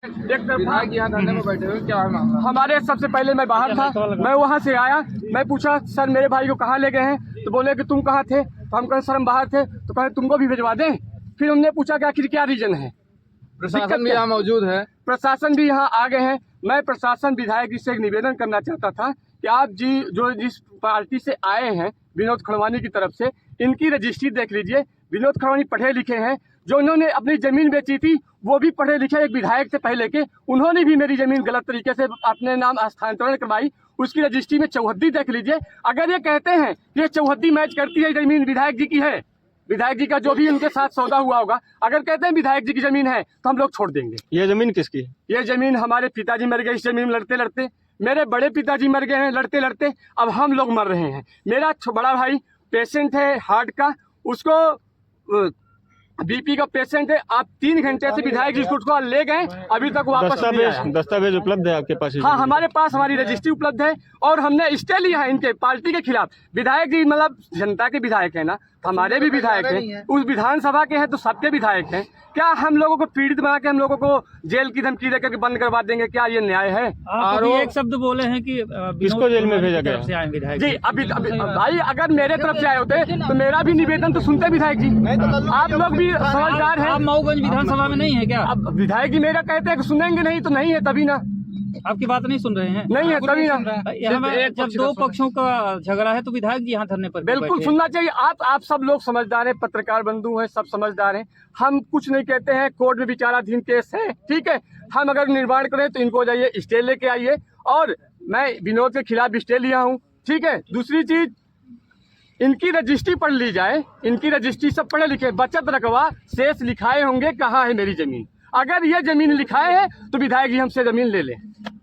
एक तरफ यहाँ धरने में बैठे हुए, क्या मामला? हमारे सबसे पहले मैं बाहर था, मैं वहाँ से आया, मैं पूछा सर मेरे भाई को कहाँ ले गए हैं, तो बोले कि तुम कहाँ थे, तो हम कहे सर हम बाहर थे, तो कहे तुमको भी भिजवा दें। फिर हमने पूछा कि आखिर क्या रीजन है। प्रशासन भी यहाँ मौजूद है, प्रशासन भी यहाँ आ गए हैं। मैं प्रशासन विधायक जी से एक निवेदन करना चाहता था कि आप जी जो जिस पार्टी से आए हैं विनोद खड़वानी की तरफ से, इनकी रजिस्ट्री देख लीजिए। विनोद खड़वानी पढ़े लिखे हैं, जो इन्होंने अपनी ज़मीन बेची थी वो भी पढ़े लिखे एक विधायक से पहले के, उन्होंने भी मेरी ज़मीन गलत तरीके से अपने नाम स्थानांतरण करवाई। उसकी रजिस्ट्री में चौहद्दी देख लीजिए। अगर ये कहते हैं कि ये चौहद्दी मैच करती है, ज़मीन विधायक जी की है, विधायक जी का जो भी उनके साथ सौदा हुआ होगा, अगर कहते हैं विधायक जी की ज़मीन है तो हम लोग छोड़ देंगे। ये ज़मीन किसकी है? ये ज़मीन हमारे पिताजी मर गए इस ज़मीन में लड़ते लड़ते, मेरे बड़े पिताजी मर गए हैं लड़ते लड़ते, अब हम लोग मर रहे हैं। मेरा बड़ा भाई पेशेंट है हार्ट का, उसको बीपी का पेशेंट है। आप 3 घंटे से विधायक जी उसको ले गए, अभी तक वापस नहीं आया। दस्तावेज उपलब्ध है आपके पास? हाँ, हमारे पास हमारी रजिस्ट्री उपलब्ध है और हमने स्टे लिया है इनके पार्टी के खिलाफ। विधायक जी मतलब जनता के विधायक है ना, हमारे भी विधायक हैं, उस विधानसभा के हैं तो सबके विधायक हैं। क्या हम लोगों को पीड़ित बना के हम लोगों को जेल की धमकी देकर के बंद करवा देंगे? क्या ये न्याय है? आप एक शब्द बोले हैं कि किसको जेल में भेजा गया जी? अभी भाई अगर मेरे तरफ से आए होते तो मेरा भी निवेदन तो सुनते विधायक जी। आप लोग भी समझदार हैं। आप मऊगंज विधानसभा में नहीं है क्या? अब विधायक जी मेरा कहते हैं कि सुनेंगे नहीं तो नहीं है, तभी ना। आपकी बात नहीं सुन रहे हैं? नहीं है तभी ना। यहाँ जब दो पक्षों का झगड़ा है तो विधायक जी यहाँ धरने पर बिल्कुल सुनना चाहिए। आप सब लोग समझदार हैं, पत्रकार बंधु हैं, सब समझदार हैं। हम कुछ नहीं कहते हैं, कोर्ट में विचाराधीन केस है, ठीक है। हम अगर निर्माण करें तो इनको जाइए स्टे लेके आइए, और मैं विनोद के खिलाफ स्टे लिया हूँ, ठीक है। दूसरी चीज, इनकी रजिस्ट्री पढ़ ली जाए, इनकी रजिस्ट्री सब पढ़े लिखे, बचत रकबा शेष लिखाए होंगे, कहाँ है मेरी जमीन। अगर ये जमीन लिखाए है तो विधायक जी हमसे जमीन ले लें।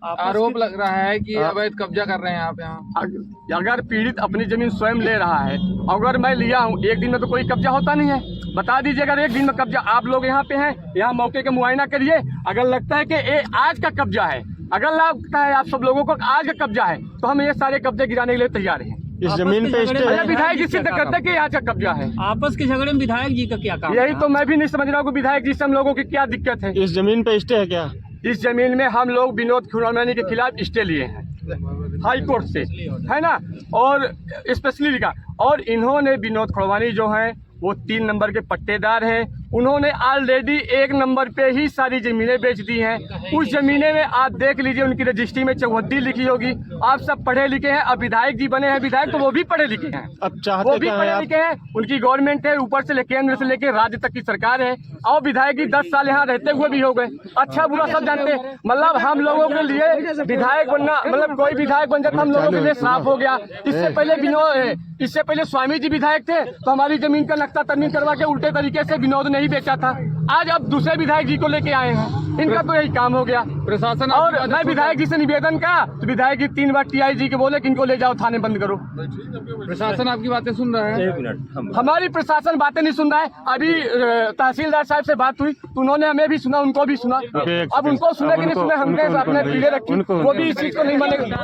आरोप लग रहा है कि अवैध कब्जा कर रहे हैं आप यहाँ। अगर पीड़ित अपनी जमीन स्वयं ले रहा है, अगर मैं लिया हूँ, एक दिन में तो कोई कब्जा होता नहीं है। बता दीजिए अगर एक दिन में कब्जा, आप लोग यहाँ पे हैं, यहाँ मौके का मुआयना करिए। अगर लगता है कि आज का कब्जा है, अगर लगता है आप सब लोगों को आज का कब्जा है, तो हम ये सारे कब्जे गिराने के लिए तैयार हैं। इस जमीन पे विधायक जी सिद्ध करते कि आज का कब्जा है। आपस के झगड़े में विधायक जी का क्या काम? यही तो मैं भी नहीं समझ रहा हूँ कि विधायक जी से हम लोगों की क्या दिक्कत है। इस जमीन पे स्टे है क्या? इस जमीन में हम लोग विनोद खड़वानी के खिलाफ स्टे लिए हैं हाई कोर्ट से, है ना, और स्पेशली लिखा। और इन्होंने विनोद खड़वानी जो हैं वो 3 नंबर के पट्टेदार हैं। उन्होंने ऑलरेडी 1 नंबर पे ही सारी ज़मीनें बेच दी हैं। उस ज़मीनें में आप देख लीजिए, उनकी रजिस्ट्री में चौहद्दी लिखी होगी। आप सब पढ़े लिखे हैं, अब विधायक जी बने हैं, विधायक तो वो भी पढ़े लिखे हैं, अब चाहते वो भी पढ़े लिखे हैं। उनकी गवर्नमेंट है, ऊपर से केंद्र से लेकर राज्य तक की सरकार है, और विधायक जी 10 साल यहाँ रहते हुए भी हो गए। अच्छा बुरा सब जानते हैं। मतलब हम लोगों के लिए विधायक बनना, मतलब कोई विधायक बन जाता हम लोगों के लिए साफ हो गया। इससे पहले स्वामी जी विधायक थे तो हमारी जमीन का नक्शा तरमीम करवा के उल्टे तरीके से विनोद नहीं बेचा था। आज अब दूसरे विधायक जी को लेके आए हैं, इनका तो यही काम हो गया। प्रशासन और मैं विधायक जी से निवेदन का, तो विधायक जी 3 बार TIG के बोले कि इनको ले जाओ थाने बंद करो। प्रशासन आपकी बातें सुन रहा है? हमारी प्रशासन बातें नहीं सुन रहा है। अभी तहसीलदार साहब से बात हुई तो उन्होंने हमें भी सुना, उनको भी सुना। अब उनको सुने कि नहीं सुने, हमने अपने पीड़े रखी, वो भी इस चीज को नहीं मानेगा।